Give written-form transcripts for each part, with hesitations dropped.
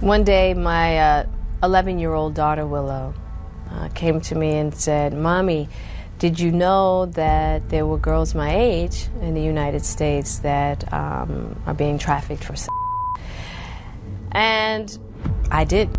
One day, my 11-year-old daughter, Willow, came to me and said, "Mommy, did you know that there were girls my age in the United States that are being trafficked for sex?" And I did.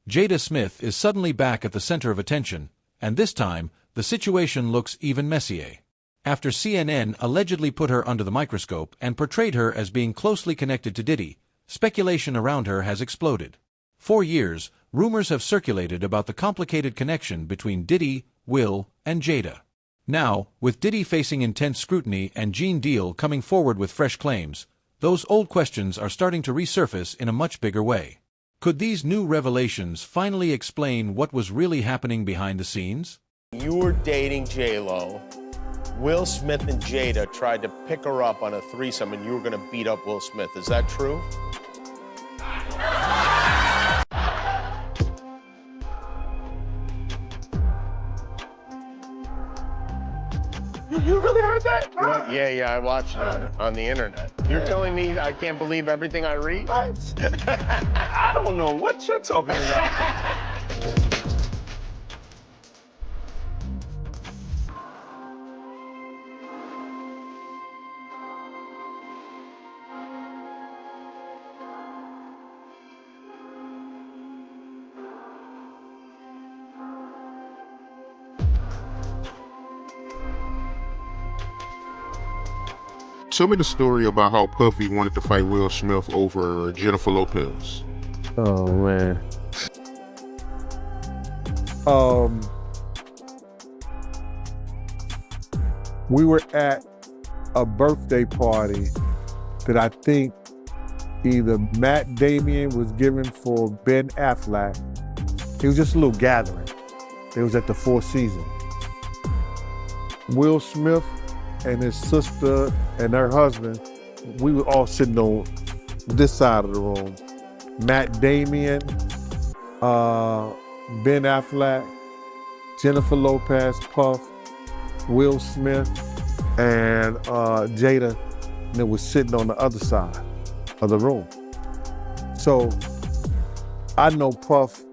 Jada Smith is suddenly back at the center of attention, and this time, the situation looks even messier. After CNN allegedly put her under the microscope and portrayed her as being closely connected to Diddy, speculation around her has exploded. For years, rumors have circulated about the complicated connection between Diddy, Will, and Jada. Now, with Diddy facing intense scrutiny and Gene Deal coming forward with fresh claims, those old questions are starting to resurface in a much bigger way. Could these new revelations finally explain what was really happening behind the scenes? You were dating J-Lo. Will Smith and Jada tried to pick her up on a threesome and you were gonna beat up Will Smith. Is that true? You really heard that? Yeah, I watched it on the internet. You're telling me I can't believe everything I read? I don't know what you're talking about. Tell me the story about how Puffy wanted to fight Will Smith over Jennifer Lopez. Oh man. We were at a birthday party that I think either Matt Damon was giving for Ben Affleck. It was just a little gathering. It was at the Four Seasons. Will Smith and his sister and her husband, we were all sitting on this side of the room. Matt Damon, Ben Affleck, Jennifer Lopez, Puff, Will Smith, and Jada, and it was sitting on the other side of the room. So I know Puff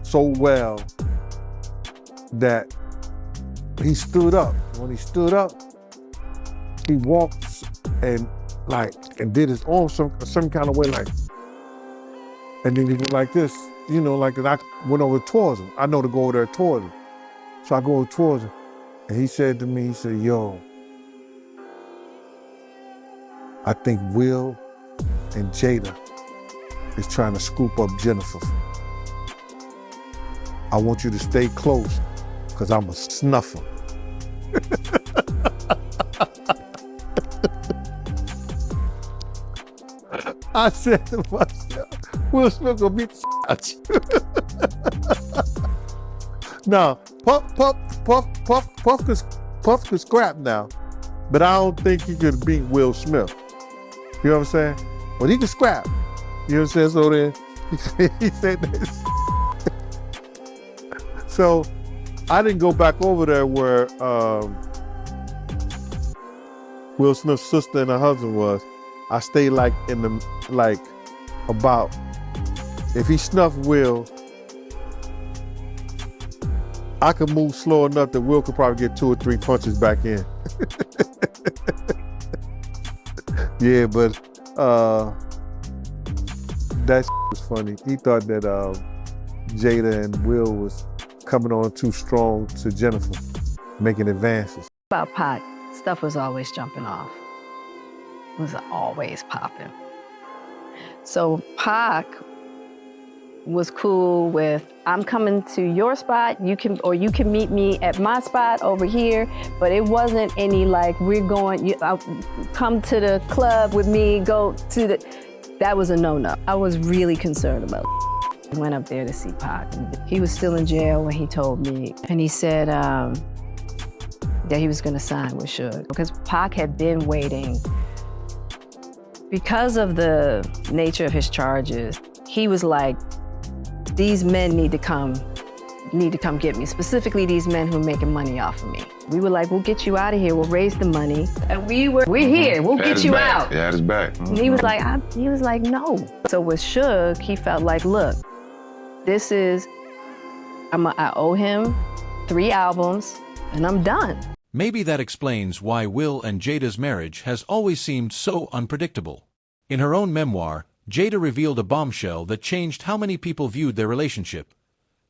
so well that he stood up. When he stood up, he walked and did his arm some kind of way, like, and then he went like this, you know, like, and I went over towards him. I know to go over there towards him. So I go over towards him, and he said to me, he said, "Yo, I think Will and Jada is trying to scoop up Jennifer. I want you to stay close, because I'm a snuffer." I said to myself, Will Smith gonna beat the out you. Now, Puff could scrap now, but I don't think he could beat Will Smith. You know what I'm saying? Well, he could scrap. You know what I'm saying? So then he said this. So I didn't go back over there where Will Smith's sister and her husband was. I stayed like in the, like about, if he snuffed Will, I could move slow enough that Will could probably get 2 or 3 punches back in. Yeah, but that was funny. He thought that Jada and Will was coming on too strong to Jennifer, making advances. About Pac, stuff was always jumping off. It was always popping. So Pac was cool with, I'm coming to your spot, you can meet me at my spot over here, but it wasn't any like, we're going, come to the club with me, go to the, that was a no-no. I was really concerned about it. I went up there to see Pac. He was still in jail when he told me, and he said that he was gonna sign with Suge, because Pac had been waiting. Because of the nature of his charges, he was like, these men need to come get me, specifically these men who are making money off of me. We were like, we'll get you out of here, we'll raise the money. And we're here, we'll get you out. Yeah, it's back. And he was like, no. So with Suge, he felt like, look, I owe him 3 albums and I'm done. Maybe that explains why Will and Jada's marriage has always seemed so unpredictable. In her own memoir, Jada revealed a bombshell that changed how many people viewed their relationship.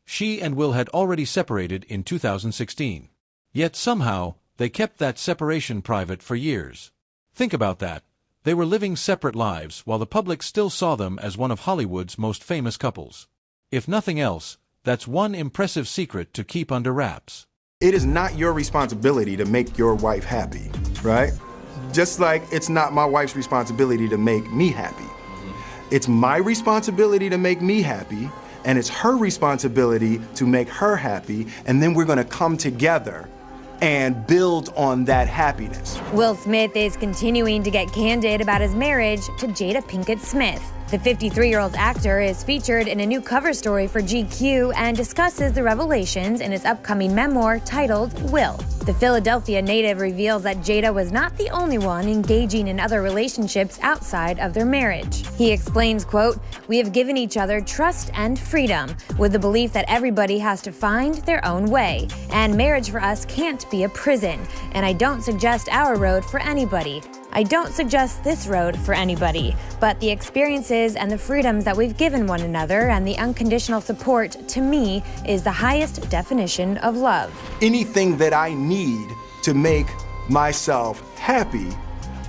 She and Will had already separated in 2016. Yet somehow, they kept that separation private for years. Think about that. They were living separate lives while the public still saw them as one of Hollywood's most famous couples. If nothing else, that's one impressive secret to keep under wraps. It is not your responsibility to make your wife happy, right? Just like it's not my wife's responsibility to make me happy. It's my responsibility to make me happy, and it's her responsibility to make her happy, and then we're gonna come together and build on that happiness. Will Smith is continuing to get candid about his marriage to Jada Pinkett Smith. The 53-year-old actor is featured in a new cover story for GQ and discusses the revelations in his upcoming memoir titled Will. The Philadelphia native reveals that Jada was not the only one engaging in other relationships outside of their marriage. He explains, quote, "We have given each other trust and freedom, with the belief that everybody has to find their own way. And marriage for us can't be a prison. And I don't suggest our road for anybody. I don't suggest this road for anybody, but the experiences and the freedoms that we've given one another and the unconditional support, to me, is the highest definition of love." Anything that I need to make myself happy,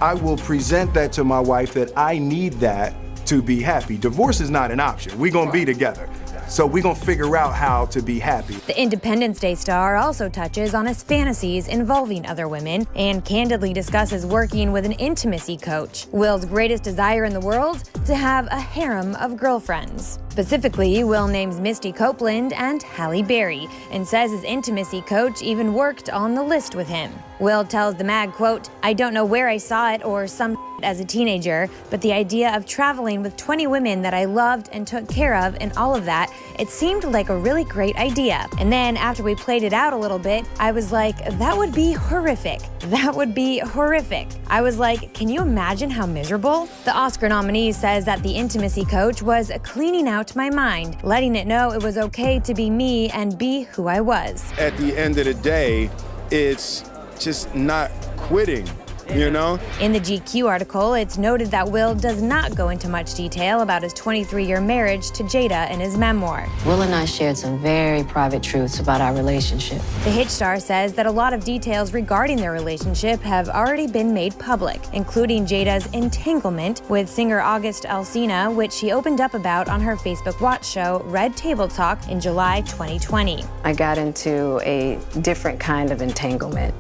I will present that to my wife that I need that to be happy. Divorce is not an option. We're gonna be together. So we're gonna figure out how to be happy. The Independence Day star also touches on his fantasies involving other women and candidly discusses working with an intimacy coach. Will's greatest desire in the world? To have a harem of girlfriends. Specifically, Will names Misty Copeland and Halle Berry and says his intimacy coach even worked on the list with him. Will tells the mag, quote, "I don't know where I saw it or some as a teenager, but the idea of traveling with 20 women that I loved and took care of and all of that, it seemed like a really great idea. And then after we played it out a little bit, I was like, that would be horrific. That would be horrific. I was like, can you imagine how miserable?" The Oscar nominee says that the intimacy coach was cleaning out my mind, letting it know it was okay to be me and be who I was. At the end of the day, it's just not quitting. You know? In the GQ article, it's noted that Will does not go into much detail about his 23-year marriage to Jada in his memoir. Will and I shared some very private truths about our relationship. The hit star says that a lot of details regarding their relationship have already been made public, including Jada's entanglement with singer August Alsina, which she opened up about on her Facebook Watch show Red Table Talk in July 2020. I got into a different kind of entanglement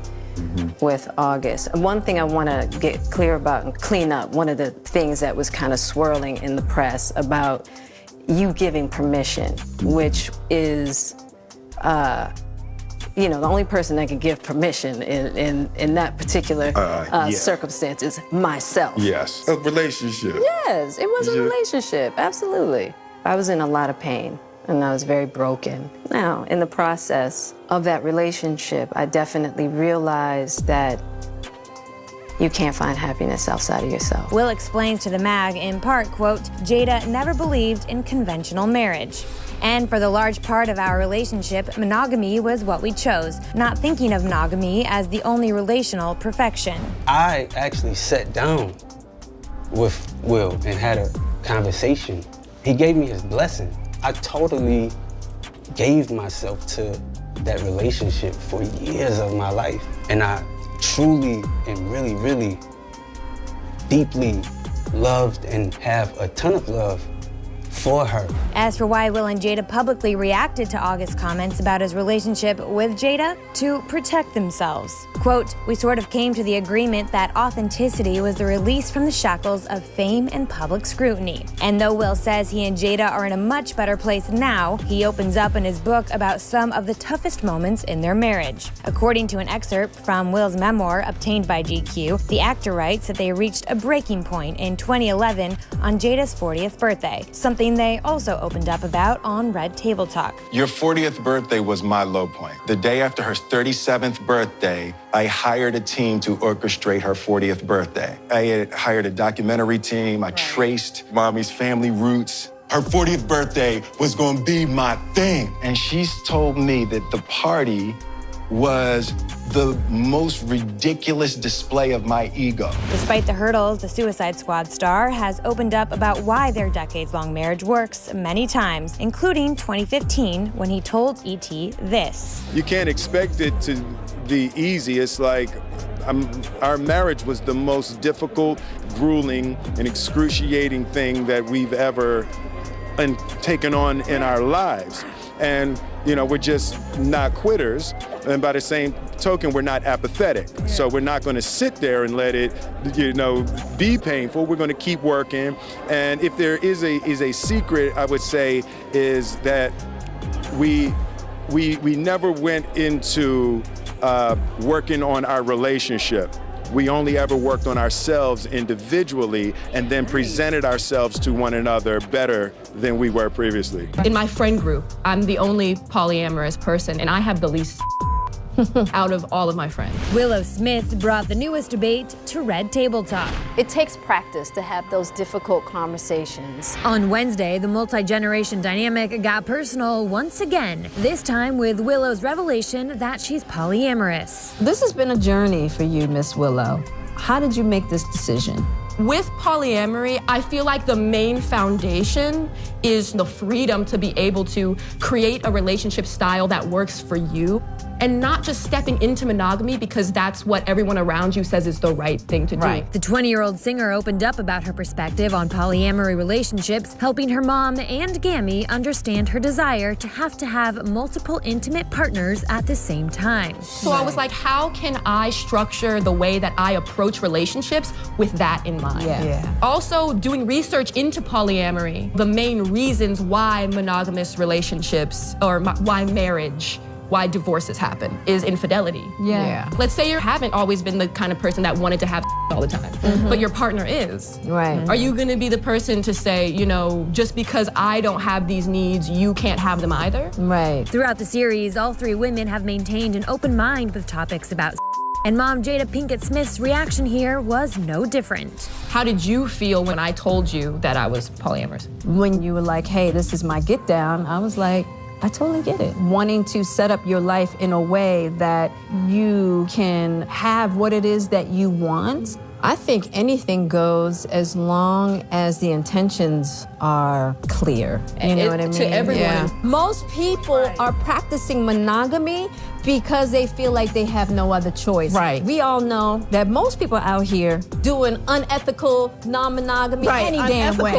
with August. One thing I want to get clear about and clean up, one of the things that was kind of swirling in the press about you giving permission, which is, the only person that can give permission in that particular circumstance is myself. Yes. A relationship. Yes, it was a relationship, absolutely. I was in a lot of pain. And I was very broken. Now, in the process of that relationship, I definitely realized that you can't find happiness outside of yourself. Will explains to the mag, in part, quote, "Jada never believed in conventional marriage. And for the large part of our relationship, monogamy was what we chose, not thinking of monogamy as the only relational perfection." I actually sat down with Will and had a conversation. He gave me his blessing. I totally gave myself to that relationship for years of my life. And I truly and really, really deeply loved and have a ton of love for her. As for why Will and Jada publicly reacted to August's comments about his relationship with Jada, to protect themselves. Quote, "We sort of came to the agreement that authenticity was the release from the shackles of fame and public scrutiny." And though Will says he and Jada are in a much better place now, he opens up in his book about some of the toughest moments in their marriage. According to an excerpt from Will's memoir obtained by GQ, the actor writes that they reached a breaking point in 2011 on Jada's 40th birthday, something they also opened up about on Red Table Talk. Your 40th birthday was my low point. The day after her 37th birthday, I hired a team to orchestrate her 40th birthday. I had hired a documentary team. I traced Mommy's family roots. Her 40th birthday was gonna be my thing. And she's told me that the party was the most ridiculous display of my ego. Despite the hurdles, the Suicide Squad star has opened up about why their decades-long marriage works many times, including 2015 when he told E.T. this. You can't expect it to be easy. It's like our marriage was the most difficult, grueling, and excruciating thing that we've ever taken on in our lives. And, you know, we're just not quitters. And by the same token, we're not apathetic. So we're not going to sit there and let it, you know, be painful. We're going to keep working. And if there is a secret, I would say, is that we never went into working on our relationship. We only ever worked on ourselves individually and then presented ourselves to one another better than we were previously. In my friend group, I'm the only polyamorous person, and I have the least out of all of my friends. Willow Smith brought the newest debate to Red Table Talk. It takes practice to have those difficult conversations. On Wednesday, the multi-generation dynamic got personal once again, this time with Willow's revelation that she's polyamorous. This has been a journey for you, Miss Willow. How did you make this decision? With polyamory, I feel like the main foundation is the freedom to be able to create a relationship style that works for you and not just stepping into monogamy because that's what everyone around you says is the right thing to do. The 20-year-old singer opened up about her perspective on polyamory relationships, helping her mom and Gammy understand her desire to have multiple intimate partners at the same time. So I was like, how can I structure the way that I approach relationships with that in mind? Also, doing research into polyamory, the main reasons why monogamous relationships or why marriage, why divorces happen is infidelity. Let's say you haven't always been the kind of person that wanted to have all the time, but your partner is. Are you gonna be the person to say, you know, just because I don't have these needs, you can't have them either? Throughout the series, all three women have maintained an open mind with topics about and mom Jada Pinkett Smith's reaction here was no different. How did you feel when I told you that I was polyamorous? When you were like, hey, this is my get down, I was like, I totally get it. Wanting to set up your life in a way that you can have what it is that you want. I think anything goes as long as the intentions are clear. You know what I mean? To everyone. Most people are practicing monogamy because they feel like they have no other choice. We all know that most people out here doing unethical non-monogamy any damn way.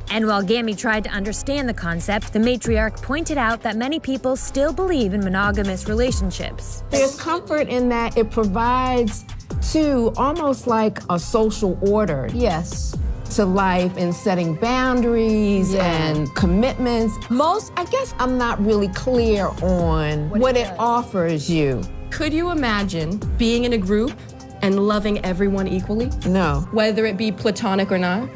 And while Gammy tried to understand the concept, the matriarch pointed out that many people still believe in monogamous relationships. There's comfort in that it provides to almost like a social order. To life and setting boundaries and commitments. I guess I'm not really clear on what it offers you. Could you imagine being in a group and loving everyone equally? No. Whether it be platonic or not?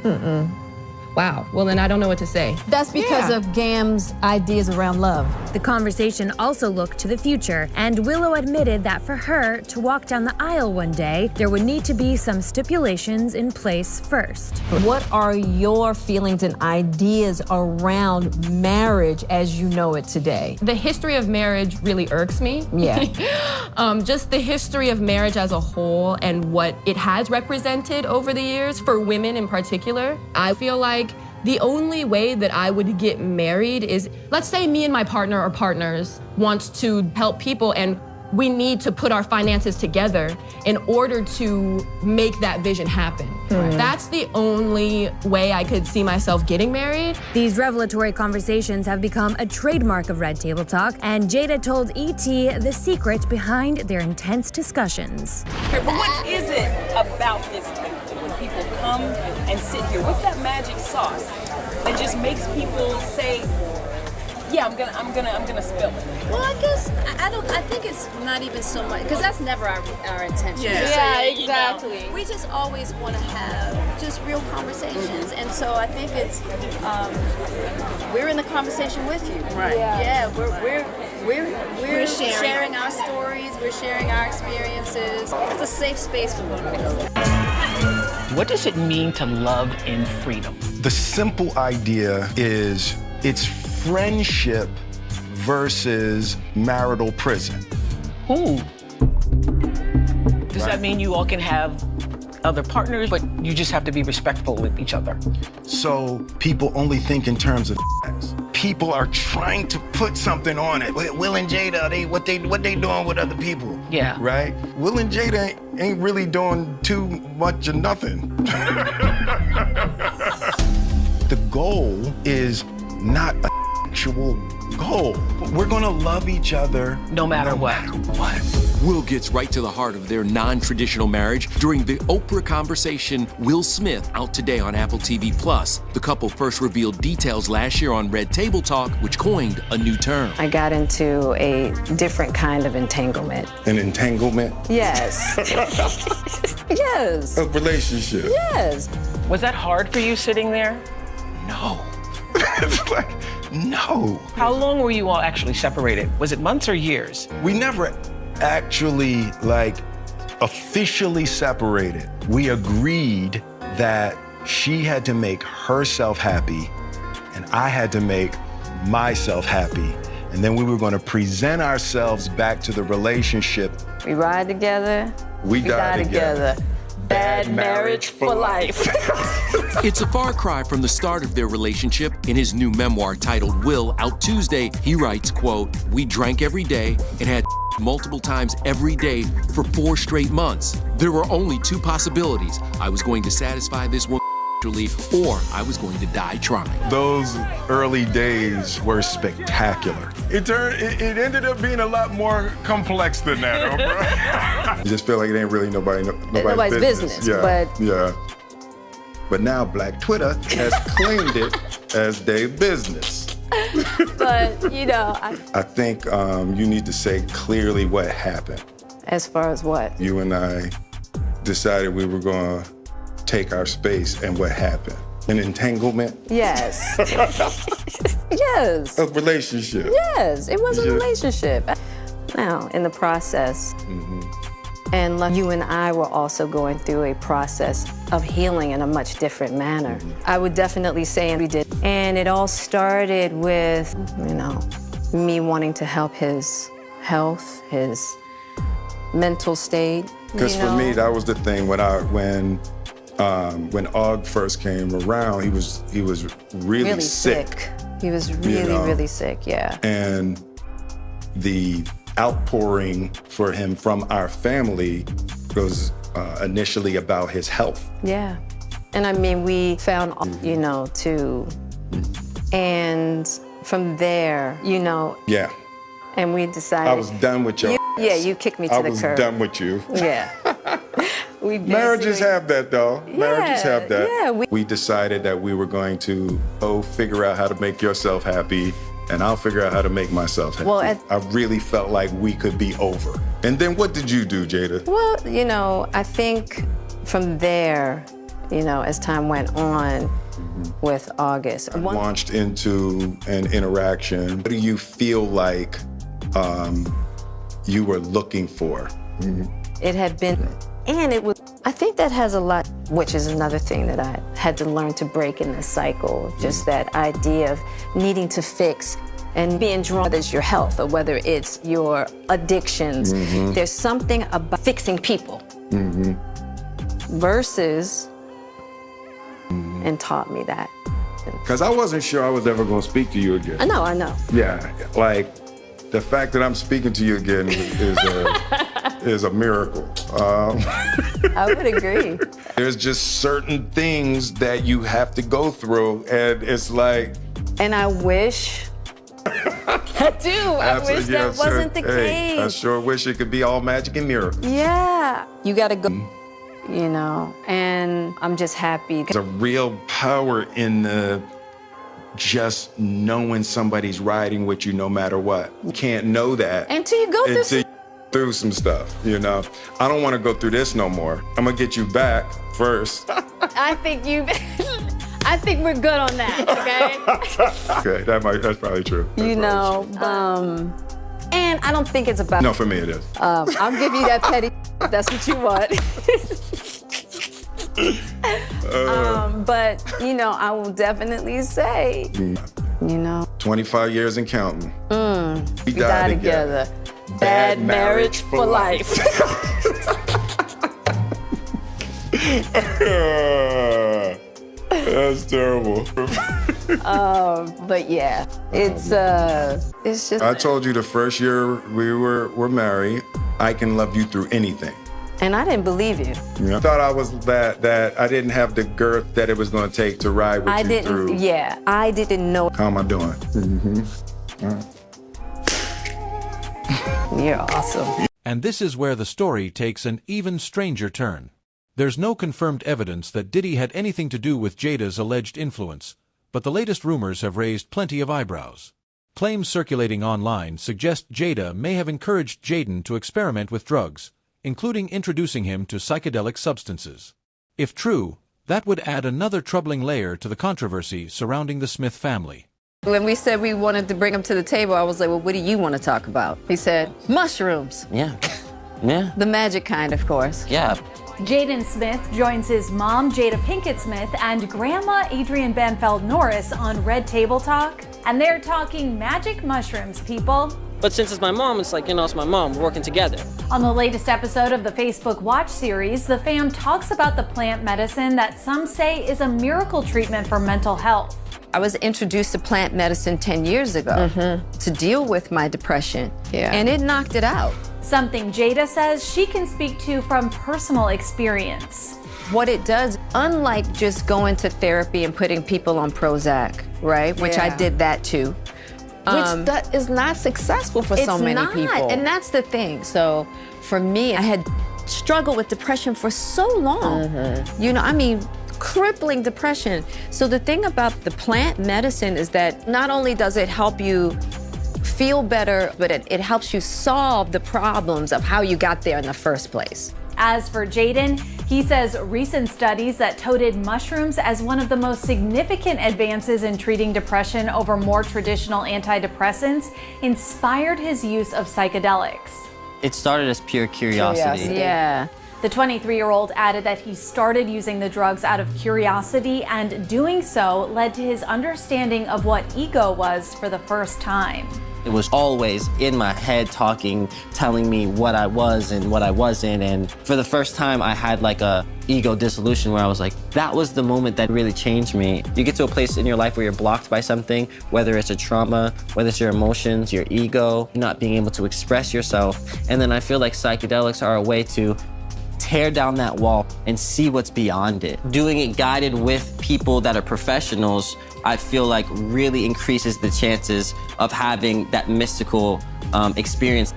Wow, well then I don't know what to say. That's because of Gam's ideas around love. The conversation also looked to the future, and Willow admitted that for her to walk down the aisle one day, there would need to be some stipulations in place first. What are your feelings and ideas around marriage as you know it today? The history of marriage really irks me. Just the history of marriage as a whole and what it has represented over the years, for women in particular. I feel like the only way that I would get married is, let's say me and my partner or partners wants to help people and we need to put our finances together in order to make that vision happen. That's the only way I could see myself getting married. These revelatory conversations have become a trademark of Red Table Talk, and Jada told E.T. the secret behind their intense discussions. But what is it about this table when people come and sit here? What's that magic sauce that just makes people say, yeah, I'm gonna spill it? Well, I guess I think it's not even so much, because that's never our intention. Yeah, exactly. You know. We just always want to have just real conversations, and so I think it's we're in the conversation with you. Right. Yeah, we're sharing our stories. We're sharing our experiences. It's a safe space for both of us. What does it mean to love in freedom? The simple idea is it's friendship versus marital prison. Ooh. Does that mean you all can have other partners, but you just have to be respectful with each other? So people only think in terms of sex. People are trying to put something on it. Will and Jada, what they doing with other people? Yeah. Right? Will and Jada ain't really doing too much of nothing. The goal is not an actual goal. We're gonna love each other no matter what. Will gets right to the heart of their non-traditional marriage during the Oprah Conversation. Will Smith, out today on Apple TV+. The couple first revealed details last year on Red Table Talk, which coined a new term. I got into a different kind of entanglement. An entanglement? Yes. Yes. A relationship? Yes. Was that hard for you sitting there? No. It's like, no. How long were you all actually separated? Was it months or years? We never actually officially separated. We agreed that she had to make herself happy and I had to make myself happy. And then we were going to present ourselves back to the relationship. We ride together. We die together. Bad marriage for life. It's a far cry from the start of their relationship. In his new memoir titled Will, out Tuesday, he writes, quote, "We drank every day and had multiple times every day for 4 straight months. There were only 2 possibilities. I was going to satisfy this woman or I was going to die trying." Those early days were spectacular. It ended up being a lot more complex than that, bro. You just feel like it ain't really nobody's business. Yeah. But now Black Twitter has claimed it as their business. But, you know, I think you need to say clearly what happened. As far as what? You and I decided we were going to take our space, and what happened? An entanglement? Yes. Yes. A relationship? Yes, it was a relationship. Now, in the process, and you and I were also going through a process of healing in a much different manner. I would definitely say we did. And it all started with, you know, me wanting to help his health, his mental state. Because for me, that was the thing when Og first came around, he was really sick. He was really sick, yeah. And the outpouring for him from our family was initially about his health. Yeah. And I mean, we found, you know, and from there, you know. Yeah. And we decided. I was done with you. Yeah, you kicked me to the curb. I was done with you. Yeah. Marriages have that, though. Marriages have that. Yeah, we decided that we were going to figure out how to make yourself happy, and I'll figure out how to make myself happy. Well, I really felt like we could be over. And then what did you do, Jada? Well, you know, I think from there, you know, as time went on with August. I launched into an interaction. What do you feel like you were looking for? It had been, and it was, I think that has a lot, which is another thing that I had to learn to break in this cycle, just that idea of needing to fix and being drawn, whether it's your health or whether it's your addictions. There's something about fixing people versus, and taught me that. Because I wasn't sure I was ever going to speak to you again. I know. Yeah, like, The fact that I'm speaking to you again is a miracle. I would agree. There's just certain things that you have to go through, and it's like. And I wish. I do. I wish that wasn't the case. I sure wish it could be all magic and miracles. Yeah. You got to go, you know, and I'm just happy. There's a real power in the just knowing somebody's riding with you no matter what. You can't know that until you go through some stuff, you know. I don't want to go through this no more. I'm gonna get you back first. I think we're good on that, okay? Okay, that's probably true. You know, and I don't think it's about. No, for me it is. I'll give you that petty. That's what you want. But you know, I will definitely say, you know, 25 years and counting. We die together. Bad marriage for life. That's terrible. But yeah, it's just. I told you the first year we were married, I can love you through anything. And I didn't believe you. Yeah. I thought I was that I didn't have the girth that it was going to take to ride with you through. Yeah, I didn't know. How am I doing? You're awesome. And this is where the story takes an even stranger turn. There's no confirmed evidence that Diddy had anything to do with Jada's alleged influence, but the latest rumors have raised plenty of eyebrows. Claims circulating online suggest Jada may have encouraged Jaden to experiment with drugs, including introducing him to psychedelic substances. If true, that would add another troubling layer to the controversy surrounding the Smith family. When we said we wanted to bring him to the table, I was like, well, what do you want to talk about? He said, mushrooms. Yeah. Yeah. The magic kind, of course. Yeah. Jaden Smith joins his mom, Jada Pinkett Smith, and grandma, Adrienne Banfeld Norris, on Red Table Talk. And they're talking magic mushrooms, people. But since it's my mom, it's like, you know, it's my mom. We're working together. On the latest episode of the Facebook Watch series, the fam talks about the plant medicine that some say is a miracle treatment for mental health. I was introduced to plant medicine 10 years ago to deal with my depression. Yeah. And it knocked it out. Something Jada says she can speak to from personal experience. What it does, unlike just going to therapy and putting people on Prozac, right? Which I did that too. Which that is not successful for so many people. And that's the thing. So for me, I had struggled with depression for so long. You know, I mean, crippling depression. So the thing about the plant medicine is that not only does it help you feel better, but it helps you solve the problems of how you got there in the first place. As for Jaden, he says recent studies that touted mushrooms as one of the most significant advances in treating depression over more traditional antidepressants inspired his use of psychedelics. It started as pure curiosity. Yeah. The 23-year-old added that he started using the drugs out of curiosity, and doing so led to his understanding of what ego was for the first time. It was always in my head talking, telling me what I was and what I wasn't. And for the first time, I had like a ego dissolution where I was like, that was the moment that really changed me. You get to a place in your life where you're blocked by something, whether it's a trauma, whether it's your emotions, your ego, not being able to express yourself. And then I feel like psychedelics are a way to tear down that wall and see what's beyond it. Doing it guided with people that are professionals, I feel like really increases the chances of having that mystical experience.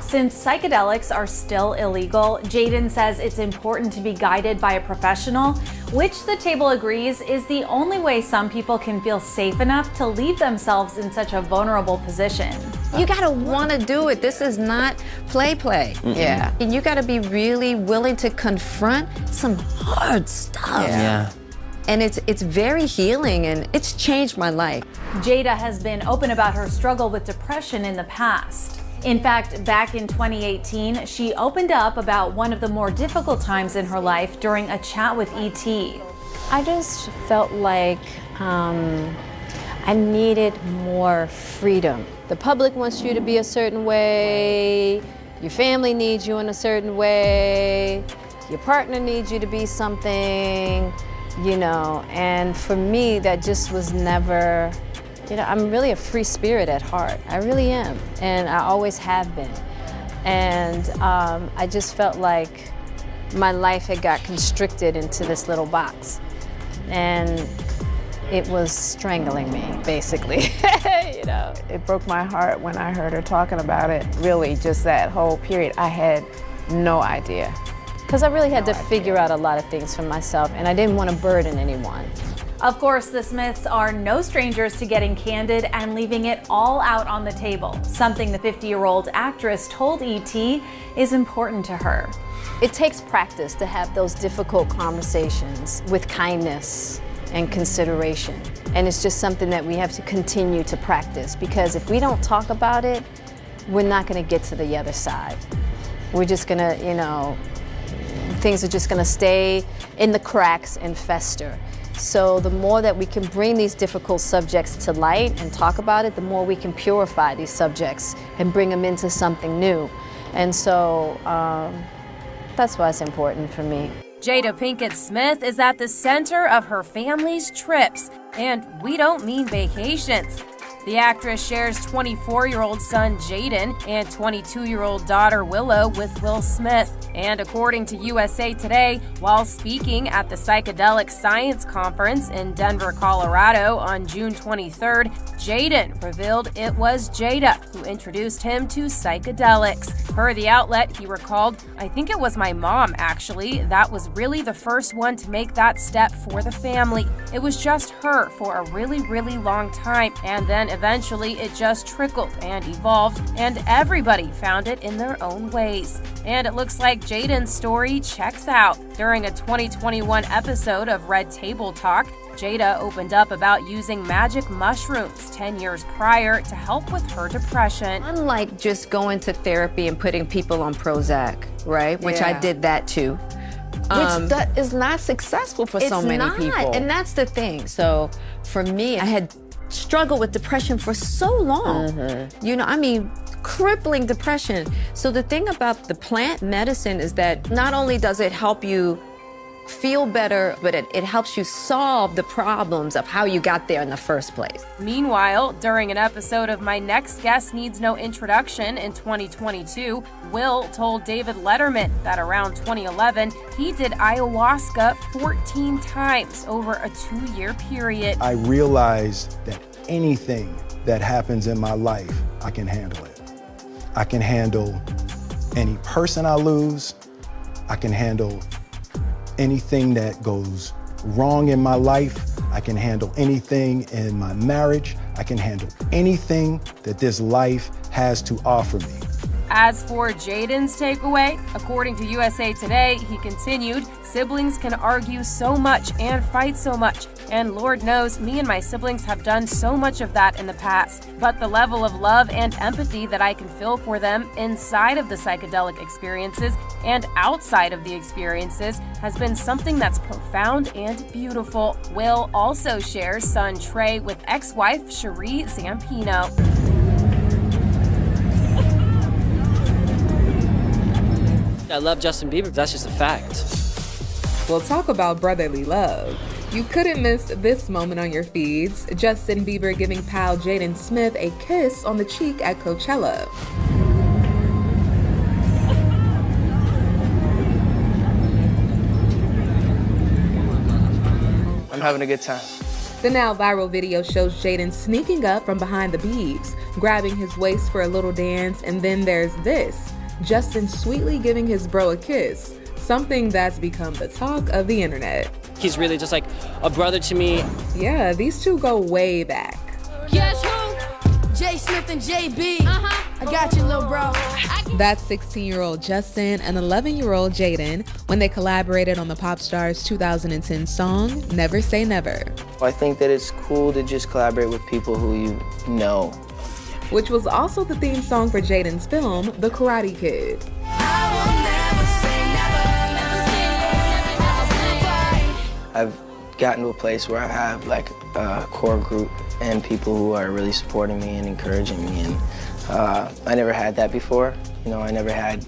Since psychedelics are still illegal, Jaden says it's important to be guided by a professional, which the table agrees is the only way some people can feel safe enough to leave themselves in such a vulnerable position. You gotta wanna do it. This is not play. Yeah. And you gotta be really willing to confront some hard stuff. Yeah. And it's very healing, and it's changed my life. Jada has been open about her struggle with depression in the past. In fact, back in 2018, she opened up about one of the more difficult times in her life during a chat with E.T. I just felt like I needed more freedom. The public wants you to be a certain way, your family needs you in a certain way, your partner needs you to be something, you know, and for me, that just was never You know, I'm really a free spirit at heart. I really am, and I always have been. And I just felt like my life had got constricted into this little box. And it was strangling me, basically, you know. It broke my heart when I heard her talking about it. Really, just that whole period, I had no idea. Because I really had to figure out a lot of things for myself, and I didn't want to burden anyone. Of course, the Smiths are no strangers to getting candid and leaving it all out on the table, something the 50-year-old actress told ET is important to her. It takes practice to have those difficult conversations with kindness and consideration. And it's just something that we have to continue to practice, because if we don't talk about it, we're not gonna get to the other side. We're just gonna, you know, things are just gonna stay in the cracks and fester. So the more that we can bring these difficult subjects to light and talk about it, the more we can purify these subjects and bring them into something new. And so that's why it's important for me. Jada Pinkett Smith is at the center of her family's trips, and we don't mean vacations. The actress shares 24-year-old son Jaden and 22-year-old daughter Willow with Will Smith. And according to USA Today, while speaking at the Psychedelic Science Conference in Denver, Colorado on June 23rd, Jaden revealed it was Jada who introduced him to psychedelics. Per the outlet, he recalled, "I think it was my mom, actually. That was really the first one to make that step for the family. It was just her for a really, really long time, and then eventually it just trickled and evolved, and everybody found it in their own ways." And it looks like Jaden's story checks out. During a 2021 episode of Red Table Talk, Jada opened up about using magic mushrooms 10 years prior to help with her depression. Unlike just going to therapy and putting people on Prozac, right? Which I did that too. Which that is not successful for so many people. And that's the thing. So for me, I had struggled with depression for so long. You know, I mean, crippling depression. So the thing about the plant medicine is that not only does it help you feel better, but it helps you solve the problems of how you got there in the first place. Meanwhile, during an episode of My Next Guest Needs No Introduction in 2022, Will told David Letterman that around 2011, he did ayahuasca 14 times over a 2-year period. I realized that anything that happens in my life, I can handle it. I can handle any person I lose. I can handle anything that goes wrong in my life. I can handle anything in my marriage. I can handle anything that this life has to offer me. As for Jaden's takeaway, according to USA Today, he continued, "Siblings can argue so much and fight so much, and Lord knows me and my siblings have done so much of that in the past. But the level of love and empathy that I can feel for them inside of the psychedelic experiences and outside of the experiences has been something that's profound and beautiful." Will also shares son Trey with ex-wife Cherie Zampino. I love Justin Bieber, that's just a fact. Well, talk about brotherly love. You couldn't miss this moment on your feeds. Justin Bieber giving pal Jaden Smith a kiss on the cheek at Coachella. I'm having a good time. The now viral video shows Jaden sneaking up from behind the Biebs, grabbing his waist for a little dance, and then there's this. Justin sweetly giving his bro a kiss, something that's become the talk of the internet. He's really just like a brother to me. Yeah, these two go way back. Guess who? J Smith and JB. I got you, little bro. That's 16-year-old Justin and 11-year-old Jaden when they collaborated on the pop star's 2010 song, Never Say Never. I think that it's cool to just collaborate with people who you know. Which was also the theme song for Jaden's film, The Karate Kid. I've gotten to a place where I have like a core group and people who are really supporting me and encouraging me, and I never had that before. You know, I never had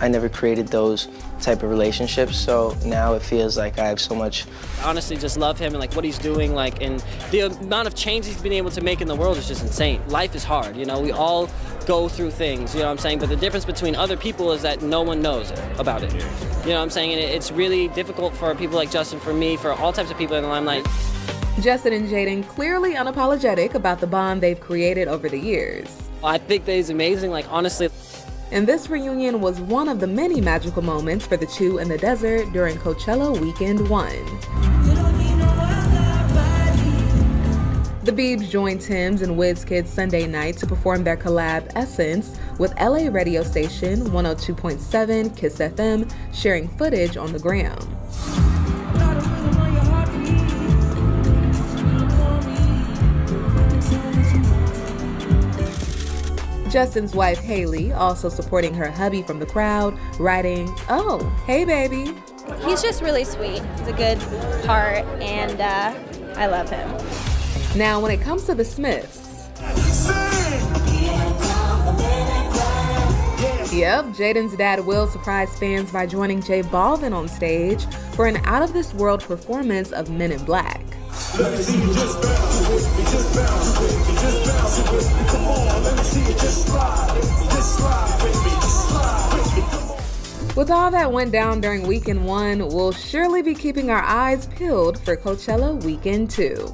I never created those type of relationships, so now it feels like I have so much. I honestly just love him and like what he's doing, like, and the amount of change he's been able to make in the world is just insane. Life is hard, you know, we all go through things, you know what I'm saying, but the difference between other people is that no one knows about it. You know what I'm saying, and it's really difficult for people like Justin, for me, for all types of people in the limelight. Justin and Jaden clearly unapologetic about the bond they've created over the years. I think that he's amazing, like, honestly. And this reunion was one of the many magical moments for the two in the desert during Coachella Weekend 1. The Biebs joined Tim's and WizKid's Sunday night to perform their collab Essence with LA radio station 102.7 Kiss FM, sharing footage on the gram. Justin's wife, Haley, also supporting her hubby from the crowd, writing, "Oh, hey, baby." He's just really sweet. He's a good heart, and I love him. Now, when it comes to the Smiths, yep, Jaden's dad Will surprised fans by joining J Balvin on stage for an out-of-this-world performance of Men in Black. With all that went down during Weekend 1, we'll surely be keeping our eyes peeled for Coachella Weekend 2.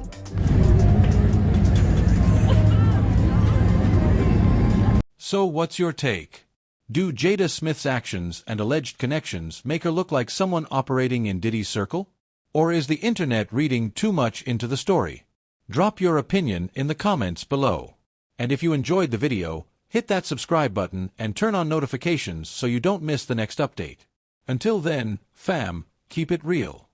So what's your take? Do Jada Smith's actions and alleged connections make her look like someone operating in Diddy's circle? Or is the internet reading too much into the story? Drop your opinion in the comments below. And if you enjoyed the video, hit that subscribe button and turn on notifications so you don't miss the next update. Until then, fam, keep it real.